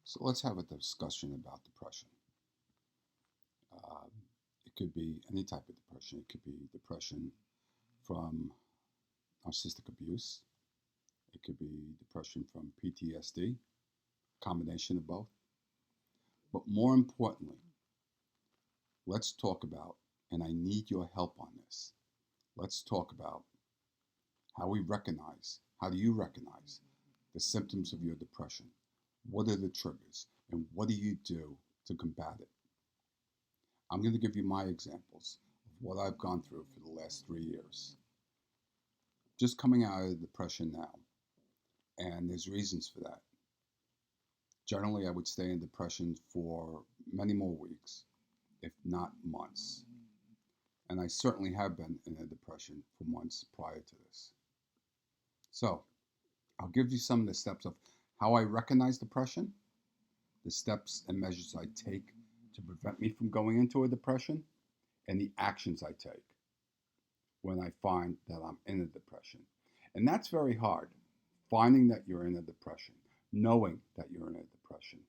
So let's have a discussion about depression. Uh, it could be any type of depression. It could be depression from narcissistic abuse. It could be depression from PTSD, combination of both. But more importantly, let's talk about, and I need your help on this, let's talk about how do you recognize the symptoms of your depression? What are the triggers? And what do you do to combat it? I'm going to give you my examples of what I've gone through for the last 3 years. Just coming out of depression now, and there's reasons for that. Generally, I would stay in depression for many more weeks, if not months. And I certainly have been in a depression for months prior to this. So, I'll give you some of the steps of how I recognize depression, the steps and measures I take to prevent me from going into a depression, and the actions I take when I find that I'm in a depression. And that's very hard, finding that you're in a depression, knowing that you're in a depression.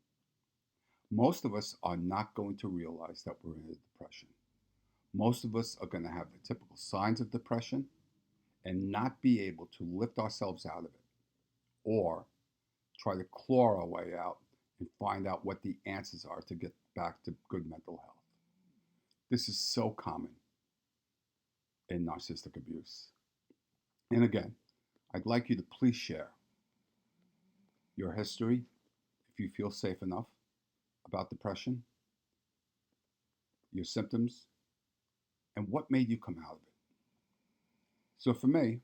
Most of us are not going to realize that we're in a depression. Most of us are going to have the typical signs of depression and not be able to lift ourselves out of it or try to claw our way out and find out what the answers are to get back to good mental health. This is so common in narcissistic abuse. And again, I'd like you to please share your history, if you feel safe enough, about depression, your symptoms, and what made you come out of it. So for me,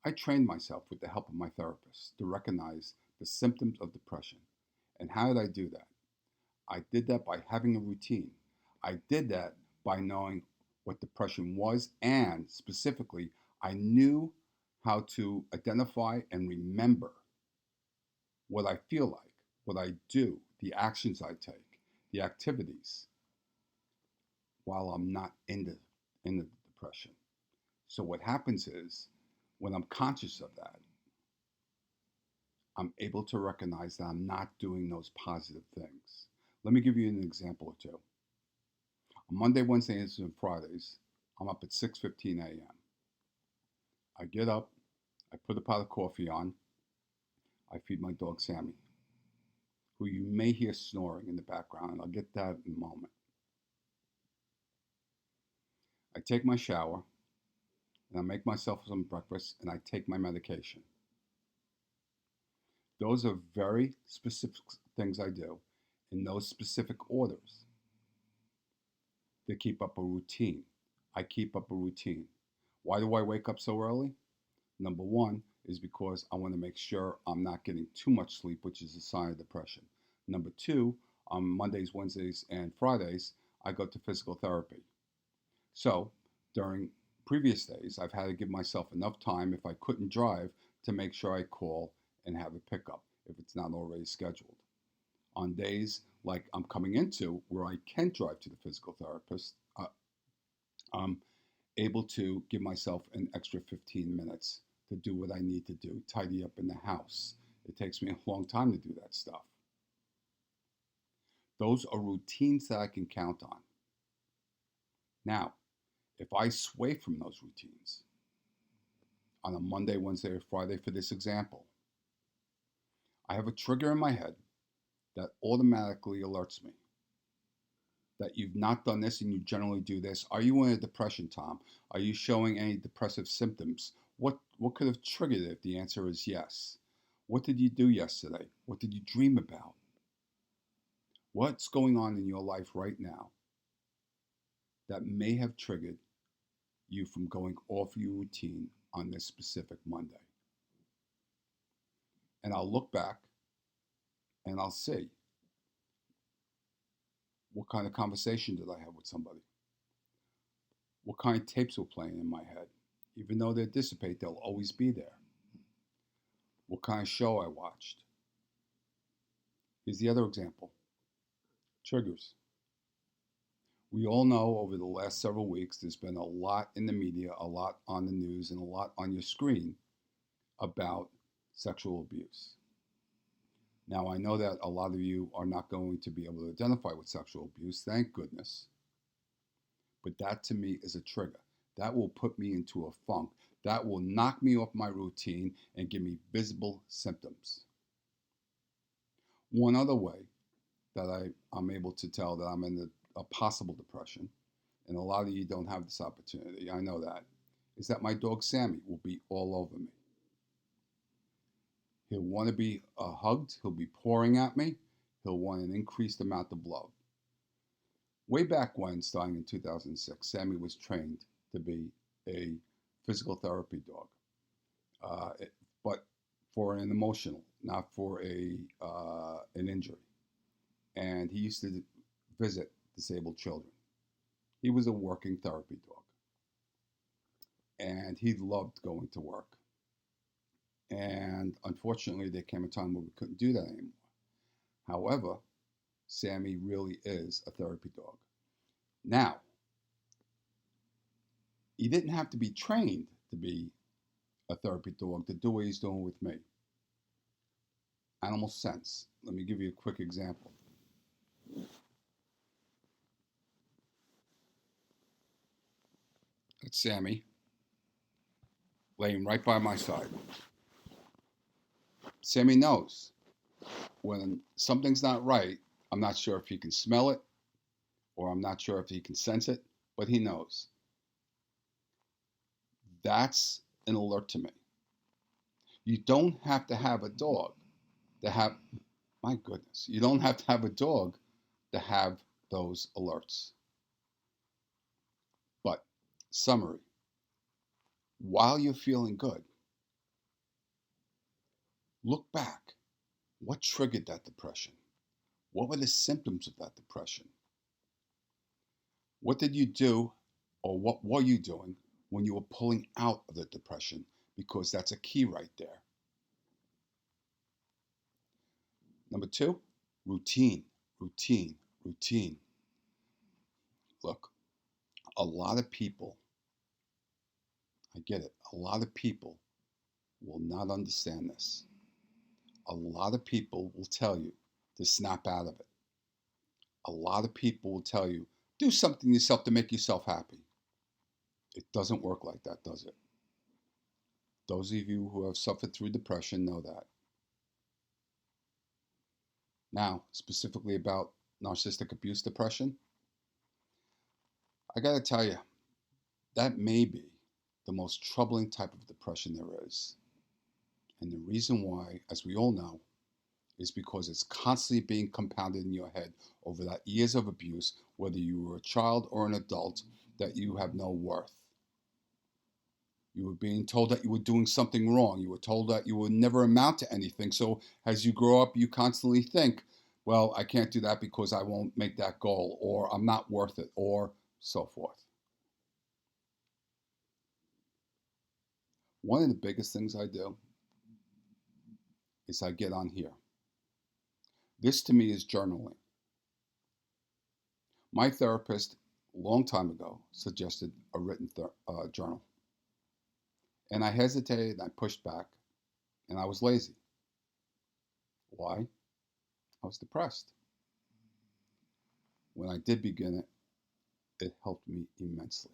I trained myself with the help of my therapist to recognize the symptoms of depression. And how did I do that? I did that by having a routine. I did that by knowing what depression was, and specifically, I knew how to identify and remember what I feel like, what I do, the actions I take, the activities while I'm not in the depression. So what happens is when I'm conscious of that, I'm able to recognize that I'm not doing those positive things. Let me give you an example or two. On Monday, Wednesdays, and Fridays, I'm up at 6:15 a.m. I get up, I put a pot of coffee on, I feed my dog Sammy, who you may hear snoring in the background, and I'll get that in a moment. I take my shower, and I make myself some breakfast, and I take my medication. Those are very specific things I do in those specific orders to keep up a routine. I keep up a routine. Why do I wake up so early? Number one is because I want to make sure I'm not getting too much sleep, which is a sign of depression. Number two, on Mondays, Wednesdays, and Fridays, I go to physical therapy. So during previous days, I've had to give myself enough time if I couldn't drive to make sure I call and have a pickup if it's not already scheduled. On days like I'm coming into where I can drive to the physical therapist, I'm able to give myself an extra 15 minutes to do what I need to do, tidy up in the house. It takes me a long time to do that stuff. Those are routines that I can count on. Now, if I sway from those routines on a Monday, Wednesday, or Friday for this example, I have a trigger in my head that automatically alerts me that you've not done this and you generally do this. Are you in a depression, Tom? Are you showing any depressive symptoms? What could have triggered it if the answer is yes? What did you do yesterday? What did you dream about? What's going on in your life right now that may have triggered you from going off your routine on this specific Monday? And I'll look back and I'll see what kind of conversation did I have with somebody? What kind of tapes were playing in my head? Even though they dissipate, they'll always be there. What kind of show I watched? Here's the other example. Triggers. We all know over the last several weeks there's been a lot in the media, a lot on the news, and a lot on your screen about sexual abuse. Now, I know that a lot of you are not going to be able to identify with sexual abuse, thank goodness. But that to me is a trigger. That will put me into a funk. That will knock me off my routine and give me visible symptoms. One other way that I'm able to tell that I'm in a possible depression, and a lot of you don't have this opportunity, I know that, is that my dog Sammy will be all over me. He'll want to be hugged. He'll be pouring at me. He'll want an increased amount of love. Way back when, starting in 2006, Sammy was trained to be a physical therapy dog, but for an emotional, not for an injury. And he used to visit disabled children. He was a working therapy dog. And he loved going to work. And unfortunately, there came a time where we couldn't do that anymore. However, Sammy really is a therapy dog. Now, he didn't have to be trained to be a therapy dog to do what he's doing with me. Animal sense. Let me give you a quick example. That's Sammy, laying right by my side. Sammy knows when something's not right. I'm not sure if he can smell it or I'm not sure if he can sense it, but he knows. That's an alert to me. You don't have to have a dog to have, my goodness, you don't have to have a dog to have those alerts. But, summary, while you're feeling good, look back. What triggered that depression? What were the symptoms of that depression? What did you do, or what were you doing when you were pulling out of the depression? Because that's a key right there. Number 2, routine, routine, routine. Look, a lot of people, I get it, a lot of people will not understand this. A lot of people will tell you to snap out of it. A lot of people will tell you, do something yourself to make yourself happy. It doesn't work like that, does it? Those of you who have suffered through depression know that. Now, specifically about narcissistic abuse depression, I gotta tell you, that may be the most troubling type of depression there is. And the reason why, as we all know, is because it's constantly being compounded in your head over that years of abuse, whether you were a child or an adult, that you have no worth. You were being told that you were doing something wrong. You were told that you would never amount to anything. So as you grow up, you constantly think, well, I can't do that because I won't make that goal, or I'm not worth it, or so forth. One of the biggest things I do is I get on here. This to me is journaling. My therapist, a long time ago, suggested a written journal. And I hesitated, I pushed back, and I was lazy. Why? I was depressed. When I did begin it, it helped me immensely.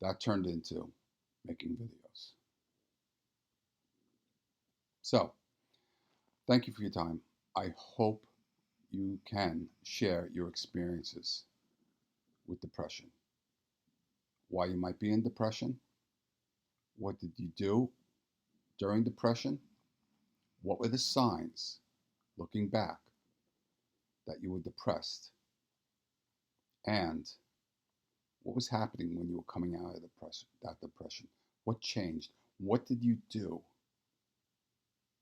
That turned into making videos. So, thank you for your time. I hope you can share your experiences with depression. Why you might be in depression. What did you do during depression? What were the signs, looking back, that you were depressed? And what was happening when you were coming out of that depression? What changed? What did you do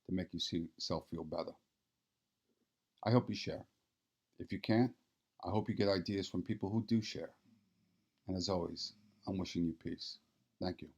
to make yourself feel better? I hope you share. If you can't, I hope you get ideas from people who do share. And as always, I'm wishing you peace. Thank you.